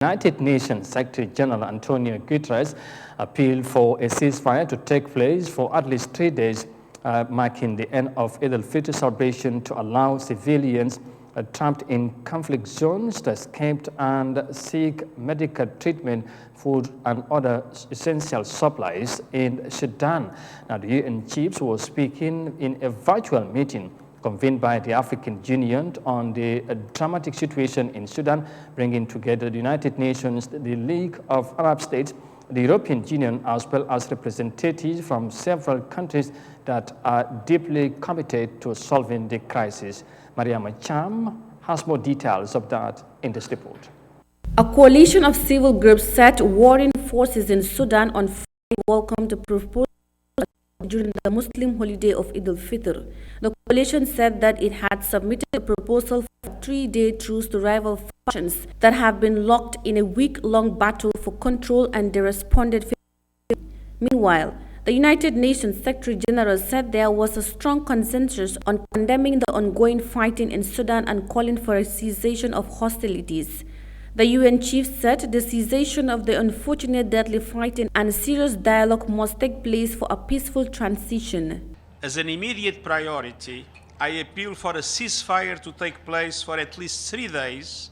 United Nations Secretary General Antonio Guterres appealed for a ceasefire to take place for at least 3 days, marking the end of Eid al-Fitr celebration to allow civilians trapped in conflict zones to escape and seek medical treatment, food and other essential supplies in Sudan. Now, the UN chiefs were speaking in a virtual meeting convened by the African Union on the dramatic situation in Sudan, bringing together the United Nations, the League of Arab States, the European Union, as well as representatives from several countries that are deeply committed to solving the crisis. Yahya Jammeh has more details of that in this report. A coalition of civil groups said warring forces in Sudan on Friday welcomed the proposal during the Muslim holiday of Eid al-Fitr. The coalition said that it had submitted a proposal for a 3-day truce to rival factions that have been locked in a week-long battle for control, and they responded. Meanwhile, the United Nations Secretary General said there was a strong consensus on condemning the ongoing fighting in Sudan and calling for a cessation of hostilities. The UN chief said the cessation of the unfortunate deadly fighting and serious dialogue must take place for a peaceful transition. As an immediate priority, I appeal for a ceasefire to take place for at least 3 days,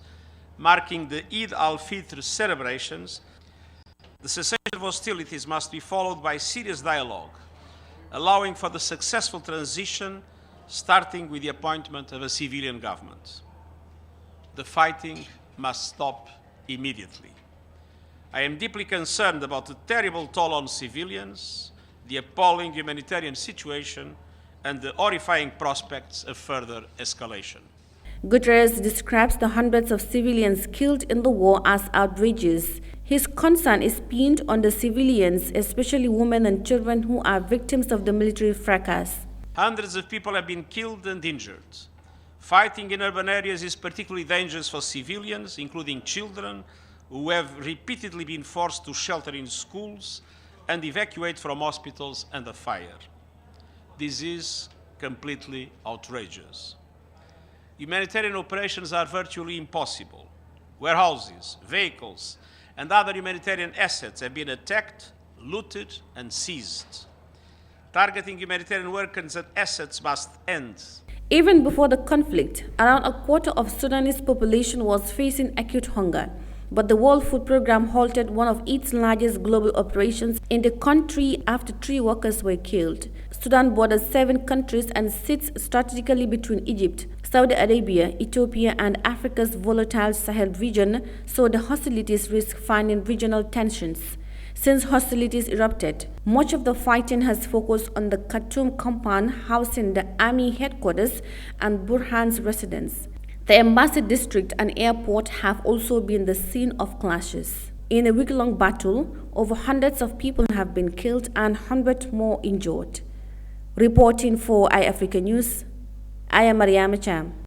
marking the Eid al-Fitr celebrations. The cessation of hostilities must be followed by serious dialogue, allowing for the successful transition, starting with the appointment of a civilian government. The fighting must stop immediately. I am deeply concerned about the terrible toll on civilians, the appalling humanitarian situation, and the horrifying prospects of further escalation. Guterres describes the hundreds of civilians killed in the war as outrageous. His concern is pinned on the civilians, especially women and children who are victims of the military fracas. Hundreds of people have been killed and injured. Fighting in urban areas is particularly dangerous for civilians, including children, who have repeatedly been forced to shelter in schools and evacuate from hospitals under fire. This is completely outrageous. Humanitarian operations are virtually impossible. Warehouses, vehicles, and other humanitarian assets have been attacked, looted, and seized. Targeting humanitarian workers and assets must end. Even before the conflict, around a quarter of Sudanese population was facing acute hunger. But the World Food Programme halted one of its largest global operations in the country after 3 workers were killed. Sudan borders 7 countries and sits strategically between Egypt, Saudi Arabia, Ethiopia, and Africa's volatile Sahel region, so the hostilities risk finding regional tensions. Since hostilities erupted, much of the fighting has focused on the Khartoum compound housing the army headquarters and Burhan's residence. The embassy district and airport have also been the scene of clashes. In a week-long battle, over hundreds of people have been killed and hundreds more injured. Reporting for Eyeafrica News, I am Yahya Jammeh.